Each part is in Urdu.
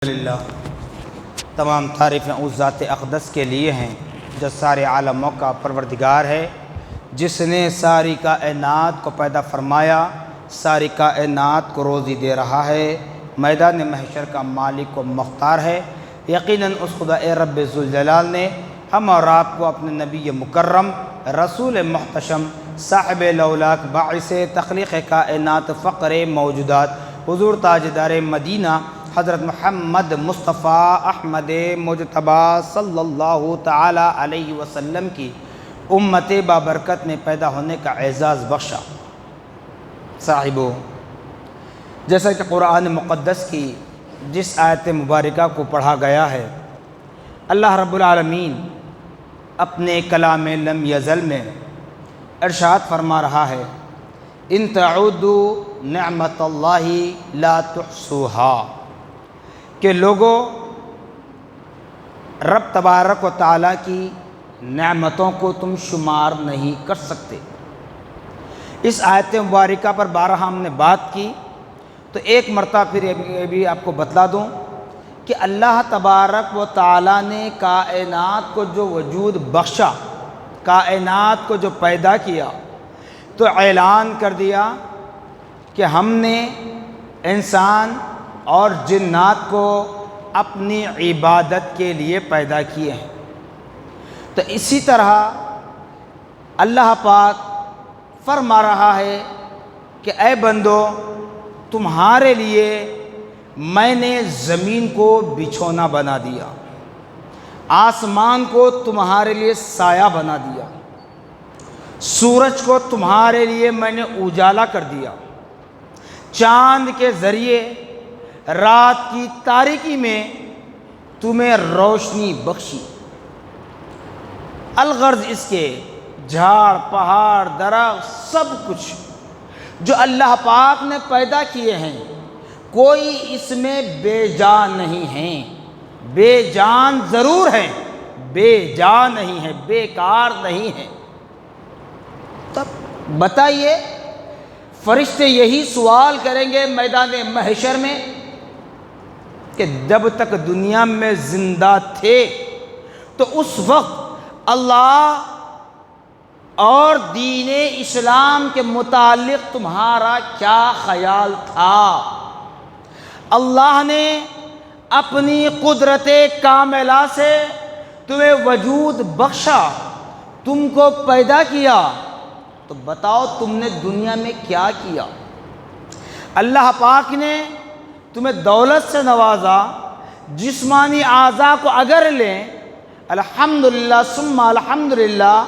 للہ تمام تعریفیں اس ذات اقدس کے لیے ہیں جو سارے عالموں کا پروردگار ہے، جس نے ساری کائنات کو پیدا فرمایا، ساری کائنات کو روزی دے رہا ہے، میدان محشر کا مالک و مختار ہے۔ یقیناً اس خدا رب ذوالجلال نے ہم اور آپ کو اپنے نبی مکرم، رسول محتشم، صاحب لولاک، باعث تخلیق کائنات، فقر موجودات، حضور تاجدار مدینہ حضرت محمد مصطفیٰ احمد مجتبیٰ صلی اللہ تعالی علیہ وسلم کی امت بابرکت میں پیدا ہونے کا اعزاز بخشا۔ صاحبو، جیسا کہ قرآن مقدس کی جس آیت مبارکہ کو پڑھا گیا ہے، اللہ رب العالمین اپنے کلام لم یزل میں ارشاد فرما رہا ہے، ان تعودوا نعمت اللہ لا تحصوها، کہ لوگوں رب تبارک و تعالیٰ کی نعمتوں کو تم شمار نہیں کر سکتے۔ اس آیت مبارکہ پر بارہ ہم نے بات کی، تو ایک مرتبہ پھر یہ بھی آپ کو بتلا دوں کہ اللہ تبارک و تعالیٰ نے کائنات کو جو وجود بخشا، کائنات کو جو پیدا کیا، تو اعلان کر دیا کہ ہم نے انسان اور جنات کو اپنی عبادت کے لیے پیدا کیے ہیں۔ تو اسی طرح اللہ پاک فرما رہا ہے کہ اے بندو، تمہارے لیے میں نے زمین کو بچھونا بنا دیا، آسمان کو تمہارے لیے سایہ بنا دیا، سورج کو تمہارے لیے میں نے اجالا کر دیا، چاند کے ذریعے رات کی تاریکی میں تمہیں روشنی بخشی۔ الغرض اس کے جھاڑ، پہاڑ، درخت، سب کچھ جو اللہ پاک نے پیدا کیے ہیں، کوئی اس میں بے جان نہیں ہیں۔ بے جان ضرور ہیں، بے جان نہیں ہے، بیکار نہیں ہے۔ تب بتائیے، فرشتے یہی سوال کریں گے میدان محشر میں کہ جب تک دنیا میں زندہ تھے تو اس وقت اللہ اور دین اسلام کے متعلق تمہارا کیا خیال تھا؟ اللہ نے اپنی قدرت کاملہ سے تمہیں وجود بخشا، تم کو پیدا کیا، تو بتاؤ تم نے دنیا میں کیا کیا؟ اللہ پاک نے تمہیں دولت سے نوازا، جسمانی اعضاء کو اگر لیں، الحمدللہ ثم الحمدللہ،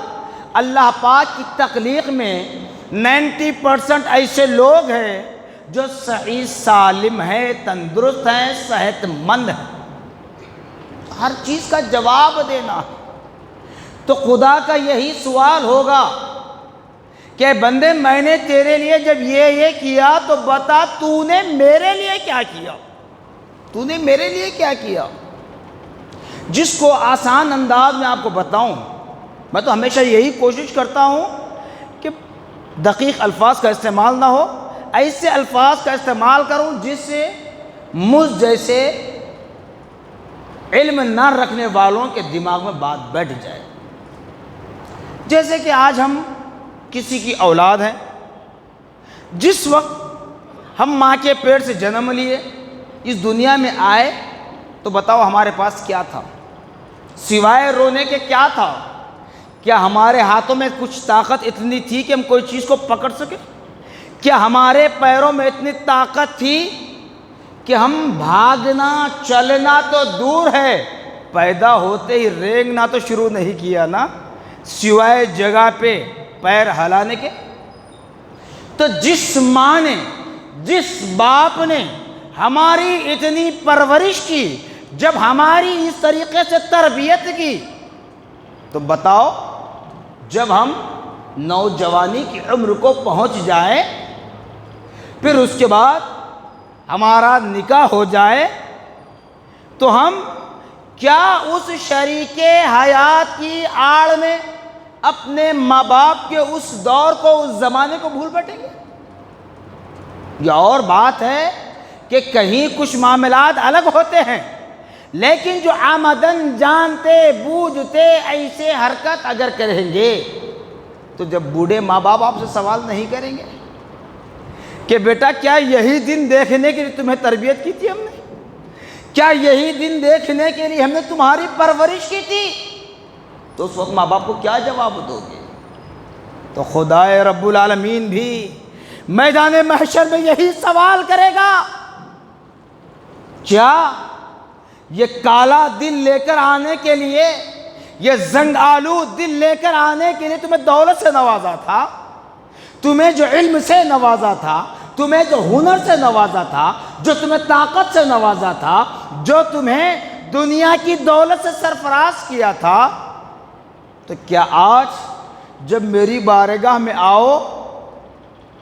اللہ پاک کی تخلیق میں 90% ایسے لوگ ہیں جو صحیح سالم ہیں، تندرست ہیں، صحت مند ہیں۔ ہر چیز کا جواب دینا ہے۔ تو خدا کا یہی سوال ہوگا کہ بندے، میں نے تیرے لیے جب یہ کیا تو بتا تو نے میرے لیے کیا کیا؟ تو نے میرے لیے کیا کیا؟ جس کو آسان انداز میں آپ کو بتاؤں، میں تو ہمیشہ یہی کوشش کرتا ہوں کہ دقیق الفاظ کا استعمال نہ ہو، ایسے الفاظ کا استعمال کروں جس سے مجھ جیسے علم نہ رکھنے والوں کے دماغ میں بات بیٹھ جائے۔ جیسے کہ آج ہم کسی کی اولاد ہیں، جس وقت ہم ماں کے پیٹ سے جنم لیے، اس دنیا میں آئے، تو بتاؤ ہمارے پاس کیا تھا؟ سوائے رونے کے کیا تھا؟ کیا ہمارے ہاتھوں میں کچھ طاقت اتنی تھی کہ ہم کوئی چیز کو پکڑ سکیں؟ کیا ہمارے پیروں میں اتنی طاقت تھی کہ ہم بھاگنا چلنا تو دور ہے، پیدا ہوتے ہی رینگنا تو شروع نہیں کیا نا، سوائے جگہ پہ پیر ہلانے کے؟ تو جس ماں نے، جس باپ نے ہماری اتنی پرورش کی، جب ہماری اس طریقے سے تربیت کی، تو بتاؤ جب ہم نوجوانی کی عمر کو پہنچ جائیں، پھر اس کے بعد ہمارا نکاح ہو جائے، تو ہم کیا اس شریک حیات کی آڑ میں اپنے ماں باپ کے اس دور کو، اس زمانے کو بھول بیٹھیں گے؟ یہ اور بات ہے کہ کہیں کچھ معاملات الگ ہوتے ہیں، لیکن جو آمدن جانتے بوجھتے ایسے حرکت اگر کریں گے تو جب بوڑھے ماں باپ آپ سے سوال نہیں کریں گے کہ بیٹا کیا یہی دن دیکھنے کے لیے تمہیں تربیت کی تھی ہم نے، کیا یہی دن دیکھنے کے لیے ہم نے تمہاری پرورش کی تھی، تو اس وقت ماں باپ کو کیا جواب دو گے؟ تو خدائے رب العالمین بھی میدان محشر میں یہی سوال کرے گا، کیا یہ کالا دن لے کر آنے کے لیے، یہ زنگ آلود دن لے کر آنے کے لیے تمہیں دولت سے نوازا تھا، تمہیں جو علم سے نوازا تھا، تمہیں جو ہنر سے نوازا تھا، جو تمہیں طاقت سے نوازا تھا، جو تمہیں دنیا کی دولت سے سرفراز کیا تھا، تو کیا آج جب میری بارگاہ میں آؤ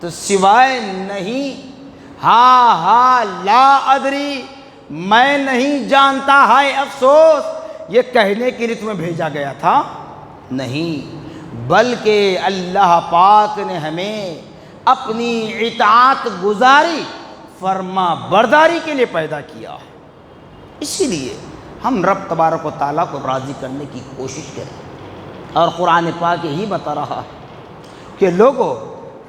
تو سوائے نہیں ہاں لا ادری، میں نہیں جانتا، ہائے افسوس، یہ کہنے کے لیے تمہیں بھیجا گیا تھا؟ نہیں، بلکہ اللہ پاک نے ہمیں اپنی اطاعت گزاری فرما برداری کے لیے پیدا کیا ہے۔ اسی لیے ہم رب تبارک و تعالیٰ کو راضی کرنے کی کوشش کریں، اور قرآن پاک یہی بتا رہا ہے کہ لوگوں،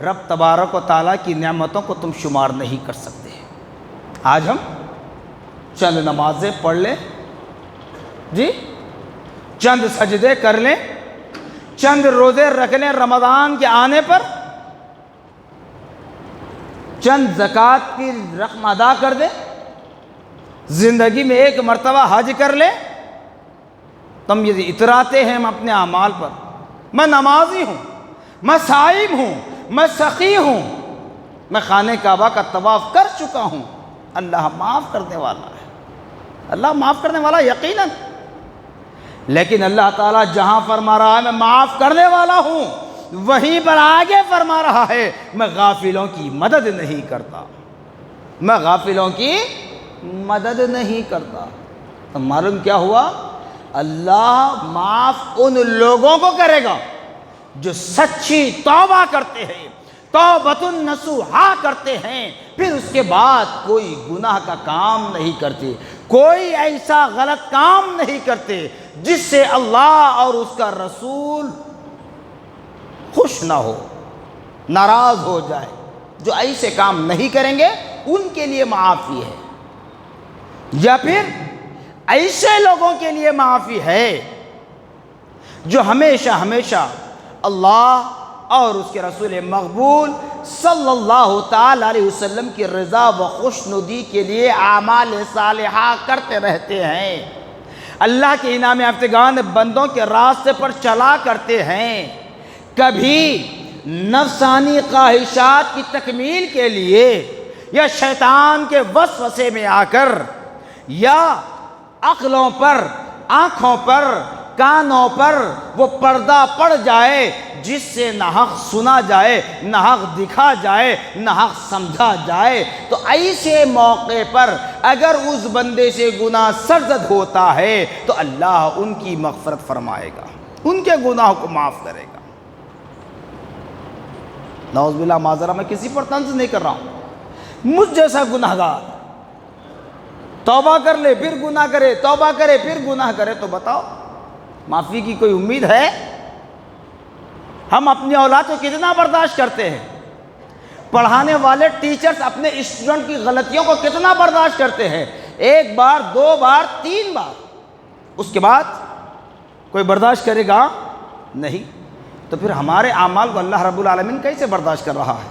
رب تبارک و تعالیٰ کی نعمتوں کو تم شمار نہیں کر سکتے۔ آج ہم چند نمازیں پڑھ لیں، جی چند سجدے کر لیں، چند روزے رکھ لیں رمضان کے آنے پر، چند زکوٰۃ کی رقم ادا کر دیں، زندگی میں ایک مرتبہ حج کر لیں، تم یہ اتراتے ہیں ہم اپنے اعمال پر، میں نمازی ہوں، میں صائم ہوں، میں سخی ہوں، میں خانہ کعبہ کا طواف کر چکا ہوں۔ اللہ معاف کرنے والا ہے، اللہ معاف کرنے والا یقیناً، لیکن اللہ تعالیٰ جہاں فرما رہا ہے میں معاف کرنے والا ہوں، وہیں پر آگے فرما رہا ہے میں غافلوں کی مدد نہیں کرتا، میں غافلوں کی مدد نہیں کرتا۔ تو معلوم کیا ہوا؟ اللہ معاف ان لوگوں کو کرے گا جو سچی توبہ کرتے ہیں، توبۃ نصوحا کرتے ہیں، پھر اس کے بعد کوئی گناہ کا کام نہیں کرتے، کوئی ایسا غلط کام نہیں کرتے جس سے اللہ اور اس کا رسول خوش نہ ہو، ناراض ہو جائے۔ جو ایسے کام نہیں کریں گے ان کے لیے معافی ہے، یا پھر ایسے لوگوں کے لیے معافی ہے جو ہمیشہ ہمیشہ اللہ اور اس کے رسول مقبول صلی اللہ تعالی علیہ وسلم کی رضا و خوشنودی کے لیے اعمال صالحہ کرتے رہتے ہیں، اللہ کے انعام یافتگان بندوں کے راستے پر چلا کرتے ہیں، کبھی نفسانی خواہشات کی تکمیل کے لیے یا شیطان کے وسوسے میں آ کر یا عقلوں پر، آنکھوں پر، کانوں پر وہ پردہ پڑ جائے جس سے نہ حق سنا جائے، نہ حق دکھا جائے، نہ حق سمجھا جائے، تو ایسے موقع پر اگر اس بندے سے گناہ سرزد ہوتا ہے تو اللہ ان کی مغفرت فرمائے گا، ان کے گناہوں کو معاف کرے گا۔ نعوذ باللہ معذرہ، میں کسی پر طنز نہیں کر رہا ہوں، مجھ جیسا گناہگار توبہ کر لے پھر گناہ کرے، توبہ کرے پھر گناہ کرے، تو بتاؤ معافی کی کوئی امید ہے؟ ہم اپنی اولاد کو کتنا برداشت کرتے ہیں، پڑھانے والے ٹیچرز اپنے اسٹوڈنٹ کی غلطیوں کو کتنا برداشت کرتے ہیں، ایک بار، دو بار، تین بار، اس کے بعد کوئی برداشت کرے گا نہیں، تو پھر ہمارے اعمال کو اللہ رب العالمین کیسے برداشت کر رہا ہے؟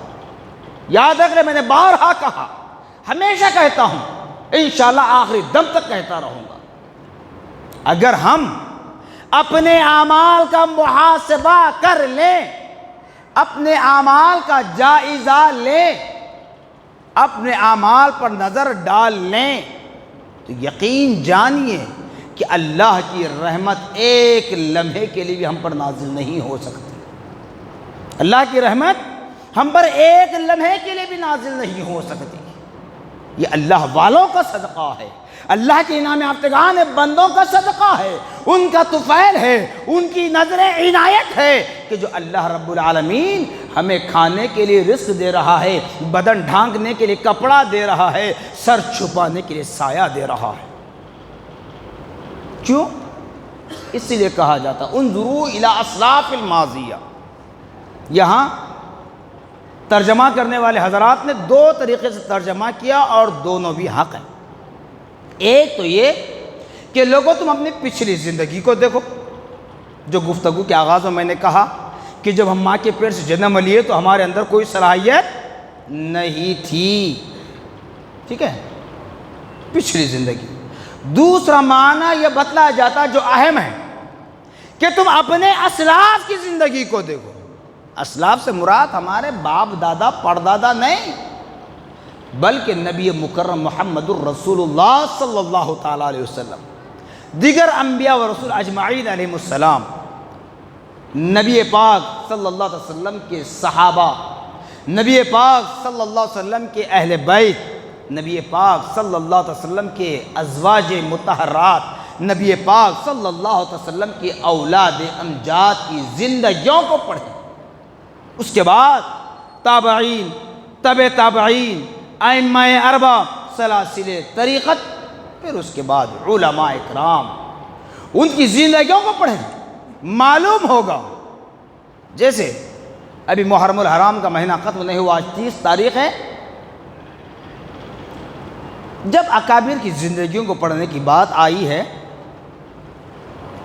یاد رکھ لے، میں نے بارہا کہا، ہمیشہ کہتا ہوں، انشاءاللہ آخری دم تک کہتا رہوں گا، اگر ہم اپنے اعمال کا محاسبہ کر لیں، اپنے اعمال کا جائزہ لیں، اپنے اعمال پر نظر ڈال لیں، تو یقین جانیے کہ اللہ کی رحمت ایک لمحے کے لیے بھی ہم پر نازل نہیں ہو سکتی، اللہ کی رحمت ہم پر ایک لمحے کے لیے بھی نازل نہیں ہو سکتی۔ یہ اللہ والوں کا صدقہ ہے، اللہ کے انعام یافتگان بندوں کا صدقہ ہے، ان کا طفیل ہے، ان کی نظر عنایت ہے کہ جو اللہ رب العالمین ہمیں کھانے کے لیے رزق دے رہا ہے، بدن ڈھانکنے کے لیے کپڑا دے رہا ہے، سر چھپانے کے لیے سایہ دے رہا ہے۔ کیوں؟ اس لیے کہا جاتا انظروا الی اسلاف الماضیہ۔ یہاں ترجمہ کرنے والے حضرات نے دو طریقے سے ترجمہ کیا اور دونوں بھی حق ہیں۔ ایک تو یہ کہ لوگوں تم اپنی پچھلی زندگی کو دیکھو، جو گفتگو کے آغاز میں نے کہا کہ جب ہم ماں کے پیٹ سے جنم لیے تو ہمارے اندر کوئی صلاحیت نہیں تھی، ٹھیک ہے، پچھلی زندگی۔ دوسرا معنی یہ بتلایا جاتا جو اہم ہے کہ تم اپنے اسلاف کی زندگی کو دیکھو۔ اسلاف سے مراد ہمارے باپ دادا پردادا نہیں، بلکہ نبی مکرم محمد الرسول اللہ صلی اللہ تعالیٰ علیہ وسلم، دیگر انبیاء و رسول اجمعین علیہ السلام، نبی پاک صلی اللہ علیہ وسلم کے صحابہ، نبی پاک صلی اللہ علیہ وسلم کے اہل بیت، نبی پاک صلی اللہ علیہ وسلم کے ازواج مطہرات، نبی پاک صلی اللہ علیہ وسلم کے اولاد امجاد کی زندگیوں کو پڑھیں۔ اس کے بعد تابعین، تبع تابعین، ائمہ اربعہ، سلاسل طریقت، پھر اس کے بعد علماء اکرام، ان کی زندگیوں کو پڑھیں، معلوم ہوگا۔ جیسے ابھی محرم الحرام کا مہینہ ختم نہیں ہوا، آج 30 تاریخ ہے۔ جب اکابر کی زندگیوں کو پڑھنے کی بات آئی ہے،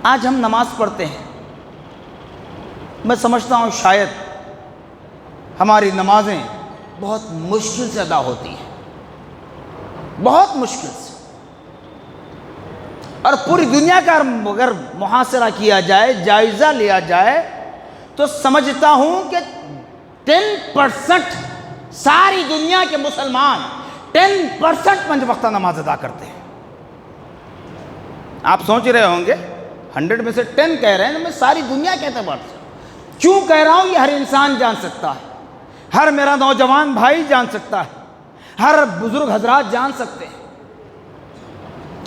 آج ہم نماز پڑھتے ہیں، میں سمجھتا ہوں شاید ہماری نمازیں بہت مشکل سے ادا ہوتی ہیں، بہت مشکل سے، اور پوری دنیا کا اگر محاصرہ کیا جائے، جائزہ لیا جائے، تو سمجھتا ہوں کہ 10% ساری دنیا کے مسلمان 10% 5 وقتہ نماز ادا کرتے ہیں۔ آپ سوچ رہے ہوں گے 100 میں سے 10 کہہ رہے ہیں، میں ساری دنیا کے اعتبار سے کیوں کہہ رہا ہوں؟ یہ ہر انسان جان سکتا ہے، ہر میرا نوجوان بھائی جان سکتا ہے، ہر بزرگ حضرات جان سکتے ہیں۔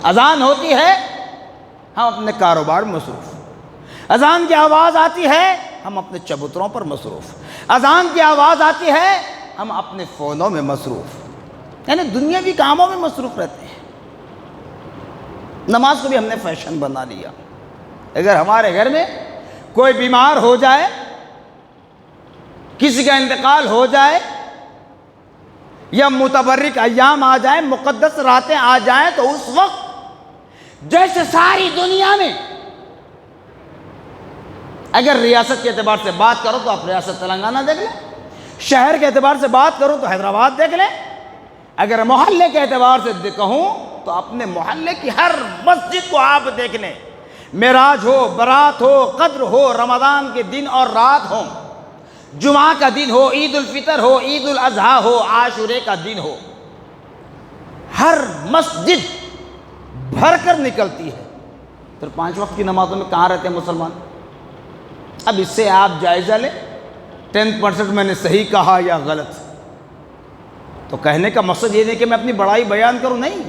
اذان ہوتی ہے، ہم اپنے کاروبار میں مصروف، اذان کی آواز آتی ہے، ہم اپنے چبوتروں پر مصروف، اذان کی آواز آتی ہے، ہم اپنے فونوں میں مصروف، یعنی دنیاوی کاموں میں مصروف رہتے ہیں۔ نماز کو بھی ہم نے فیشن بنا لیا۔ اگر ہمارے گھر میں کوئی بیمار ہو جائے، کسی کا انتقال ہو جائے، یا متبرک ایام آ جائیں، مقدس راتیں آ جائیں، تو اس وقت جیسے ساری دنیا میں، اگر ریاست کے اعتبار سے بات کرو تو آپ ریاست تلنگانہ دیکھ لیں، شہر کے اعتبار سے بات کرو تو حیدرآباد دیکھ لیں، اگر محلے کے اعتبار سے کہوں تو اپنے محلے کی ہر مسجد کو آپ دیکھ لیں، معراج ہو، برات ہو، قدر ہو، رمضان کے دن اور رات ہوں، جمعہ کا دن ہو، عید الفطر ہو، عید الاضحیٰ ہو، عاشورے کا دن ہو، ہر مسجد بھر کر نکلتی ہے۔ پھر 5 وقت کی نمازوں میں کہاں رہتے ہیں مسلمان؟ اب اس سے آپ جائزہ لیں 10% میں نے صحیح کہا یا غلط۔ تو کہنے کا مقصد یہ نہیں کہ میں اپنی بڑائی بیان کروں، نہیں،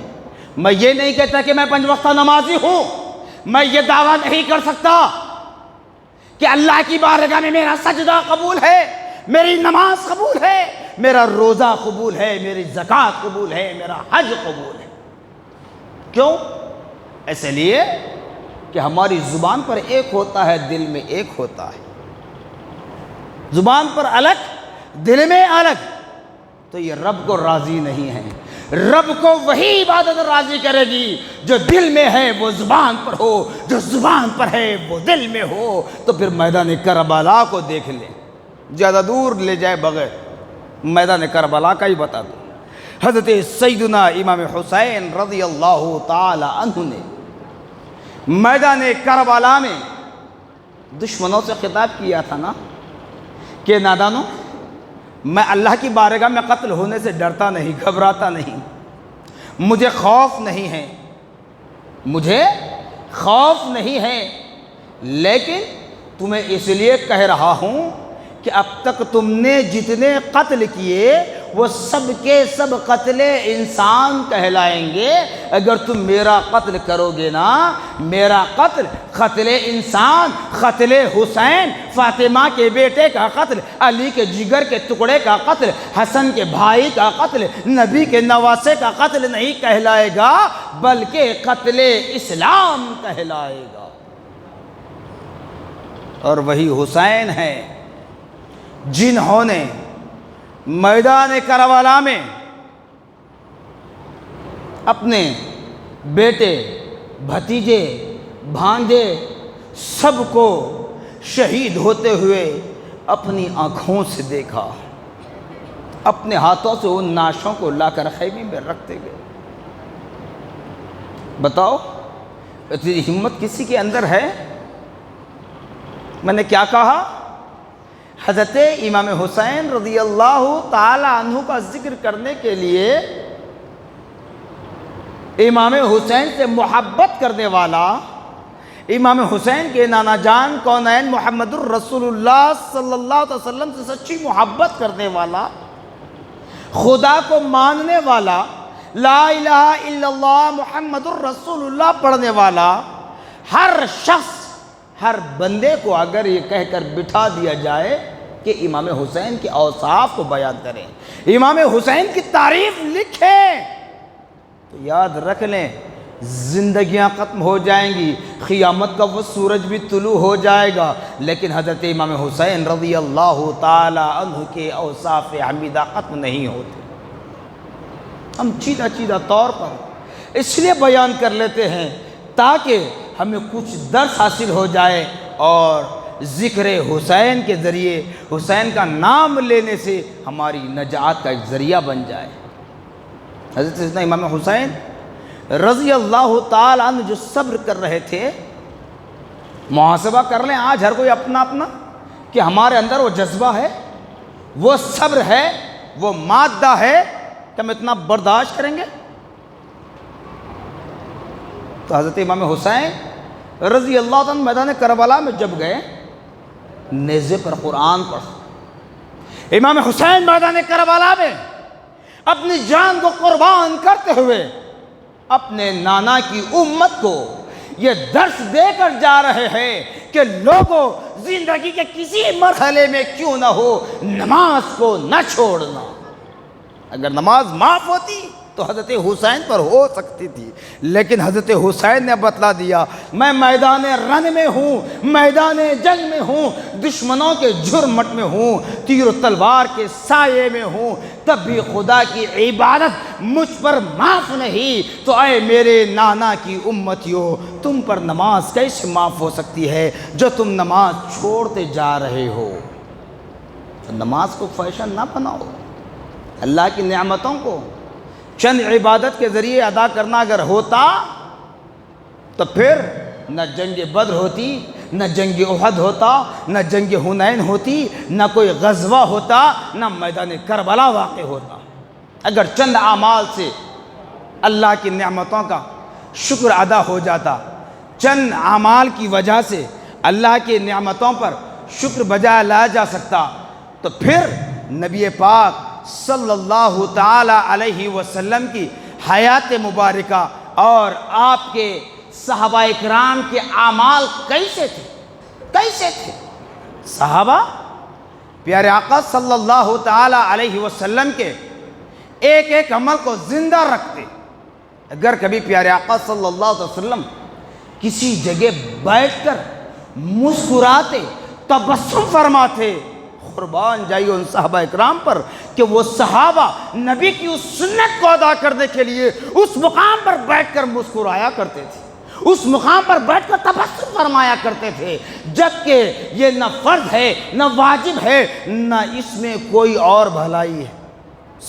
میں یہ نہیں کہتا کہ میں 5 وقتہ نمازی ہوں، میں یہ دعویٰ نہیں کر سکتا کہ اللہ کی بارگاہ میں میرا سجدہ قبول ہے، میری نماز قبول ہے، میرا روزہ قبول ہے، میری زکوٰۃ قبول ہے، میرا حج قبول ہے۔ کیوں؟ اس لیے کہ ہماری زبان پر ایک ہوتا ہے، دل میں ایک ہوتا ہے، زبان پر الگ، دل میں الگ، تو یہ رب کو راضی نہیں ہے۔ رب کو وہی عبادت راضی کرے گی جو دل میں ہے وہ زبان پر ہو، جو زبان پر ہے وہ دل میں ہو۔ تو پھر میدان کربلا کو دیکھ لیں، زیادہ دور لے جائے بغیر میدان کربلا کا ہی بتا دوں۔ حضرت سیدنا امام حسین رضی اللہ تعالی عنہ نے میدان کربلا میں دشمنوں سے خطاب کیا تھا نا کہ نادانو، میں اللہ کی بارگاہ میں قتل ہونے سے ڈرتا نہیں، گھبراتا نہیں، مجھے خوف نہیں ہے، مجھے خوف نہیں ہے، لیکن تمہیں اس لیے کہہ رہا ہوں کہ اب تک تم نے جتنے قتل کیے وہ سب کے سب قتل انسان کہلائیں گے۔ اگر تم میرا قتل کرو گے نا، میرا قتل، قتل انسان، قتل حسین، فاطمہ کے بیٹے کا قتل، علی کے جگر کے ٹکڑے کا قتل، حسن کے بھائی کا قتل، نبی کے نواسے کا قتل نہیں کہلائے گا، بلکہ قتل اسلام کہلائے گا۔ اور وہی حسین ہے جنہوں نے میدان کربلا میں اپنے بیٹے، بھتیجے، بھانجے سب کو شہید ہوتے ہوئے اپنی آنکھوں سے دیکھا، اپنے ہاتھوں سے ان نعشوں کو لا کر خیمے میں رکھتے گئے۔ بتاؤ اتنی ہمت کسی کے اندر ہے؟ میں نے کیا کہا؟ حضرت امام حسین رضی اللہ تعالی عنہ کا ذکر کرنے کے لیے امام حسین سے محبت کرنے والا، امام حسین کے نانا جان کونین محمد الرسول اللہ صلی اللہ علیہ وسلم سے سچی محبت کرنے والا، خدا کو ماننے والا، لا الہ الا اللہ محمد الرسول اللہ پڑھنے والا ہر شخص، ہر بندے کو اگر یہ کہہ کر بٹھا دیا جائے کہ امام حسین کے اوصاف کو بیان کریں، امام حسین کی تعریف لکھیں، تو یاد رکھ لیں زندگیاں ختم ہو جائیں گی، قیامت کا وہ سورج بھی طلوع ہو جائے گا، لیکن حضرت امام حسین رضی اللہ تعالی عنہ کے اوصاف حمیدہ ختم نہیں ہوتے۔ ہم چیدہ طور پر اس لیے بیان کر لیتے ہیں تاکہ ہمیں کچھ درس حاصل ہو جائے، اور ذکر حسین کے ذریعے، حسین کا نام لینے سے ہماری نجات کا ایک ذریعہ بن جائے۔ حضرت سیدنا امام حسین رضی اللہ تعالیٰ عنہ جو صبر کر رہے تھے، محاسبہ کر لیں آج ہر کوئی اپنا اپنا کہ ہمارے اندر وہ جذبہ ہے، وہ صبر ہے، وہ مادہ ہے کہ ہم اتنا برداشت کریں گے؟ تو حضرت امام حسین رضی اللہ عنہ میدان کربلا میں جب گئے، نیزے پر قرآن پڑھا، امام حسین میدان کربلا میں اپنی جان کو قربان کرتے ہوئے اپنے نانا کی امت کو یہ درس دے کر جا رہے ہیں کہ لوگوں، زندگی کے کسی مرحلے میں کیوں نہ ہو نماز کو نہ چھوڑنا۔ اگر نماز معاف ہوتی تو حضرت حسین پر ہو سکتی تھی، لیکن حضرت حسین نے بتلا دیا میں میدان رن میں ہوں، میدان جنگ میں ہوں، دشمنوں کے جھرمٹ میں ہوں، تیر و تلوار کے سائے میں ہوں، تب بھی خدا کی عبادت مجھ پر معاف نہیں، تو اے میرے نانا کی امتیوں، تم پر نماز کیسے معاف ہو سکتی ہے جو تم نماز چھوڑتے جا رہے ہو؟ نماز کو فیشن نہ بناؤ، اللہ کی نعمتوں کو چند عبادت کے ذریعے ادا کرنا اگر ہوتا تو پھر نہ جنگ بدر ہوتی، نہ جنگ احد ہوتا، نہ جنگ حنین ہوتی، نہ کوئی غزوہ ہوتا، نہ میدان کربلا واقع ہوتا۔ اگر چند اعمال سے اللہ کی نعمتوں کا شکر ادا ہو جاتا، چند اعمال کی وجہ سے اللہ کی نعمتوں پر شکر بجا لایا جا سکتا، تو پھر نبی پاک صلی اللہ تعالی علیہ وسلم کی حیات مبارکہ اور آپ کے صحابہ اکرام کے اعمال کیسے تھے؟ صحابہ پیارے آقا صلی اللہ تعالی علیہ وسلم کے ایک ایک عمل کو زندہ رکھتے۔ اگر کبھی پیارے آقا صلی اللہ علیہ وسلم کسی جگہ بیٹھ کر مسکراتے، تبسم فرماتے، قربان جائیے ان صحابہ اکرام پر کہ وہ صحابہ نبی کی اس سنت کو ادا کرنے کے لیے اس مقام پر بیٹھ کر مسکرایا کرتے تھے، اس مقام پر بیٹھ کر تبسم فرمایا کرتے تھے، جبکہ یہ نہ فرض ہے، نہ واجب ہے، نہ اس میں کوئی اور بھلائی ہے،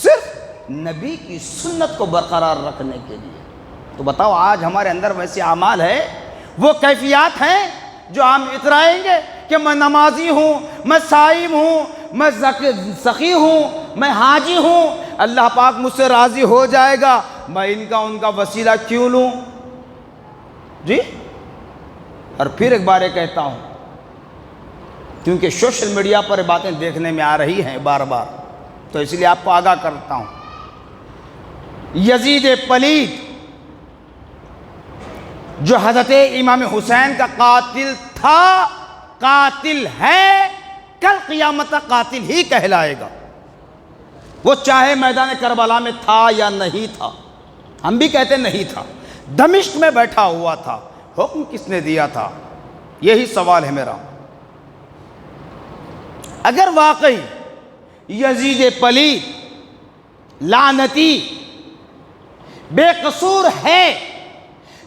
صرف نبی کی سنت کو برقرار رکھنے کے لیے۔ تو بتاؤ آج ہمارے اندر ویسے اعمال ہے، وہ کیفیات ہیں جو ہم اترائیں گے کہ میں نمازی ہوں، میں صائم ہوں، میں سخی ہوں، میں حاجی ہوں، اللہ پاک مجھ سے راضی ہو جائے گا، میں ان کا وسیلہ کیوں لوں؟ جی، اور پھر ایک بار یہ کہتا ہوں کیونکہ سوشل میڈیا پر باتیں دیکھنے میں آ رہی ہیں بار بار، تو اس لیے آپ کو آگاہ کرتا ہوں، یزید پلید جو حضرت امام حسین کا قاتل تھا، قاتل ہے، کل قیامت تک قاتل ہی کہلائے گا، وہ چاہے میدان کربلا میں تھا یا نہیں تھا۔ ہم بھی کہتے نہیں تھا، دمشق میں بیٹھا ہوا تھا، حکم کس نے دیا تھا؟ یہی سوال ہے میرا۔ اگر واقعی یزید پلید لعنتی بے قصور ہے،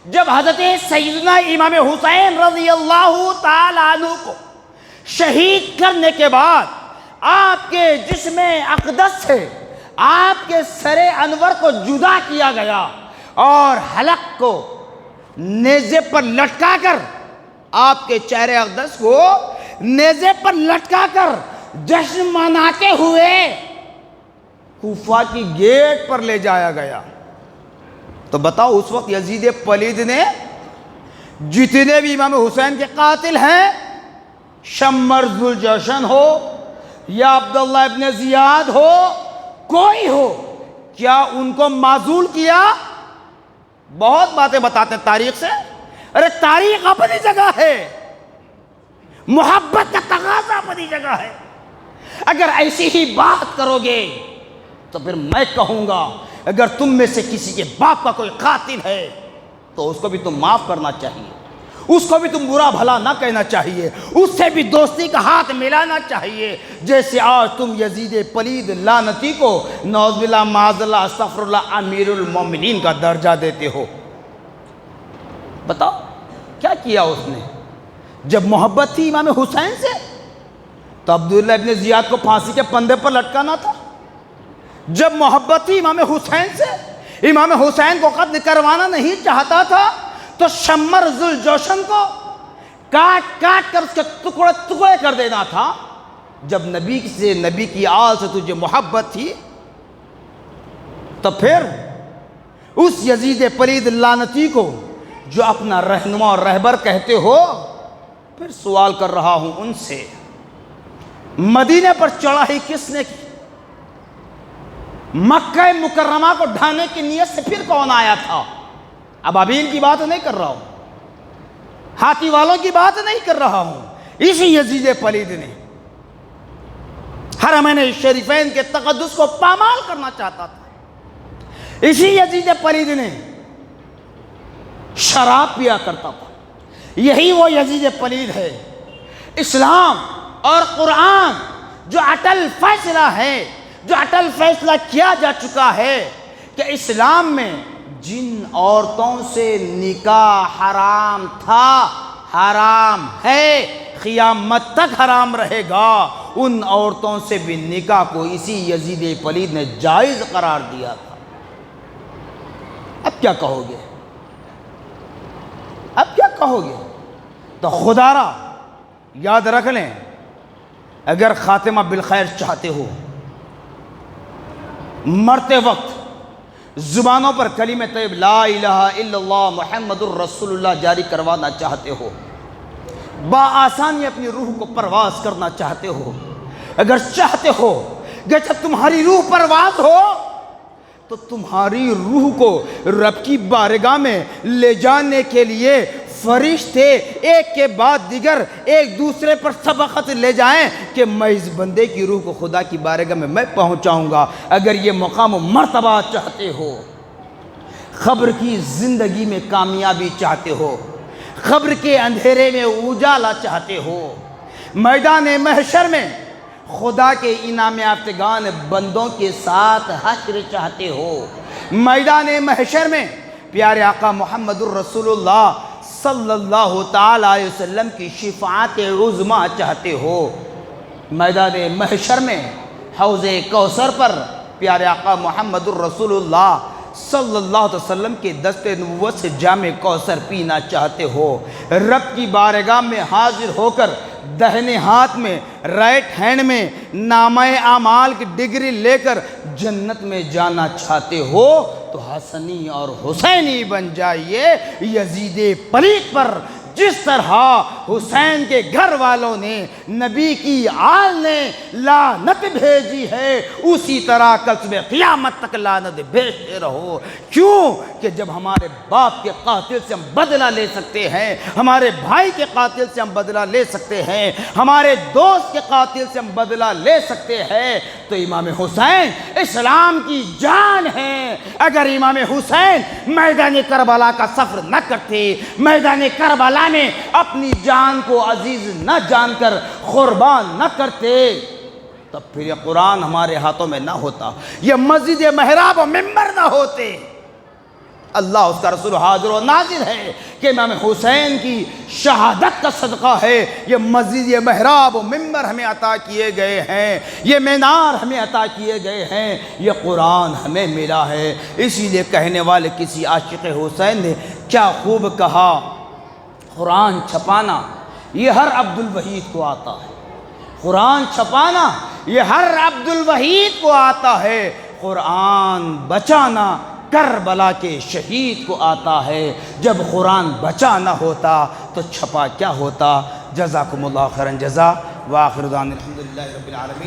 جب حضرت سیدنا امام حسین رضی اللہ تعالیٰ عنہ کو شہید کرنے کے بعد آپ کے جسم اقدس سے آپ کے سر انور کو جدا کیا گیا اور حلق کو نیزے پر لٹکا کر، آپ کے چہرے اقدس کو نیزے پر لٹکا کر جشن مناتے ہوئے کوفہ کی گیٹ پر لے جایا گیا، تو بتاؤ اس وقت یزید پلید نے جتنے بھی امام حسین کے قاتل ہیں، شمر ذوالجشن ہو یا عبداللہ ابن زیاد ہو، کوئی ہو، کیا ان کو معزول کیا؟ بہت باتیں بتاتے ہیں تاریخ سے، ارے تاریخ اپنی جگہ ہے، محبت کا تقاضا اپنی جگہ ہے۔ اگر ایسی ہی بات کرو گے تو پھر میں کہوں گا اگر تم میں سے کسی کے باپ کا کوئی قاتل ہے تو اس کو بھی تم معاف کرنا چاہیے، اس کو بھی تم برا بھلا نہ کہنا چاہیے، اس سے بھی دوستی کا ہاتھ ملانا چاہیے، جیسے آج تم یزید پلید لعنتی کو نعوذ باللہ معاذ اللہ استغفر اللہ امیر المومنین کا درجہ دیتے ہو۔ بتاؤ کیا کیا اس نے؟ جب محبت تھی امام حسین سے تو عبداللہ ابن زیاد کو پھانسی کے پندے پر لٹکانا تھا، جب محبت تھی امام حسین سے، امام حسین کو قتل کروانا نہیں چاہتا تھا تو شمر ذوالجوشن کو کاٹ کاٹ کر اس کے ٹکڑے ٹکڑے کر دینا تھا۔ جب نبی سے، نبی کی آل سے تجھے محبت تھی تو پھر اس یزید پلید لعنتی کو جو اپنا رہنما اور رہبر کہتے ہو، پھر سوال کر رہا ہوں ان سے، مدینے پر چڑھائی کس نے کی؟ مکہ مکرمہ کو ڈھانے کی نیت سے پھر کون آیا تھا؟ ابابیل کی بات نہیں کر رہا ہوں، ہاتھی والوں کی بات نہیں کر رہا ہوں، اسی یزید پلید نے حرمین شریفین کے تقدس کو پامال کرنا چاہتا تھا، اسی یزید پلید نے شراب پیا کرتا تھا، یہی وہ یزید پلید ہے۔ اسلام اور قرآن جو اٹل فیصلہ ہے، جو اٹل فیصلہ کیا جا چکا ہے کہ اسلام میں جن عورتوں سے نکاح حرام تھا، حرام ہے، قیامت تک حرام رہے گا، ان عورتوں سے بھی نکاح کو اسی یزید پلید نے جائز قرار دیا تھا۔ اب کیا کہو گے؟ اب کیا کہو گے؟ تو خدا را یاد رکھ لیں، اگر خاتمہ بالخیر چاہتے ہو، مرتے وقت زبانوں پر کلمہ طیب لا الہ الا اللہ محمد الرسول اللہ جاری کروانا چاہتے ہو، بآسانی اپنی روح کو پرواز کرنا چاہتے ہو، اگر چاہتے ہو کہ جب تمہاری روح پرواز ہو تو تمہاری روح کو رب کی بارگاہ میں لے جانے کے لیے فرشتے ایک کے بعد دیگر ایک دوسرے پر سبقت لے جائیں کہ میں اس بندے کی روح کو خدا کی بارگاہ میں پہنچاؤں گا۔ اگر یہ مقام و مرتبہ چاہتے ہو، قبر کی زندگی میں کامیابی چاہتے ہو، قبر کے اندھیرے میں اجالا چاہتے ہو، میدان محشر میں خدا کے انعام یافتگان بندوں کے ساتھ حشر چاہتے ہو، میدان محشر میں پیارے آقا محمد الرسول اللہ صلی اللہ تعالیٰ علیہ وسلم کی شفاعت عظمیٰ چاہتے ہو، میدان محشر میں حوض کوثر پر پیارے آقا محمد الرسول اللہ صلی اللہ علیہ وسلم کے دست نبوت سے جام کوثر پینا چاہتے ہو، رب کی بارگاہ میں حاضر ہو کر دہنے ہاتھ میں رائٹ ہینڈ میں نامہ اعمال کی ڈگری لے کر جنت میں جانا چاہتے ہو تو حسنی اور حسینی بن جائیے، یزید پلید پر جس طرح حسین کے گھر والوں نے نبی کی آل نے لعنت بھیجی ہے، اسی طرح کل صبح قیامت تک لعنت بھیجتے رہو۔ کیوں کہ جب ہمارے باپ کے قاتل سے ہم بدلہ لے سکتے ہیں، ہمارے بھائی کے قاتل سے ہم بدلہ لے سکتے ہیں، ہمارے دوست کے قاتل سے ہم بدلہ لے سکتے ہیں، تو امام حسین اسلام کی جان ہے۔ اگر امام حسین میدان کربلا کا سفر نہ کرتے، میدان کربلا میں اپنی جان کو عزیز نہ جان کر قربان نہ کرتے، تب پھر یہ قرآن ہمارے ہاتھوں میں نہ ہوتا، یہ مسجد محراب و ممبر نہ ہوتے۔ اللہ اس کا رسول حاضر و ناظر ہے کہ امام حسین کی شہادت کا صدقہ ہے یہ مسجد یہ محراب و ممبر ہمیں عطا کیے گئے ہیں، یہ مینار ہمیں عطا کیے گئے ہیں، یہ قرآن ہمیں ملا ہے۔ اسی لیے کہنے والے کسی عاشق حسین نے کیا خوب کہا، قرآن چھپانا یہ ہر عبد الوحید کو آتا ہے، قرآن چھپانا یہ ہر عبد الوحید کو آتا ہے، قرآن بچانا کربلا کے شہید کو آتا ہے۔ جب قرآن بچا نہ ہوتا تو چھپا کیا ہوتا؟ جزاکم اللہ خیرا جزا، وآخر دعوانا الحمدللہ رب العالمین۔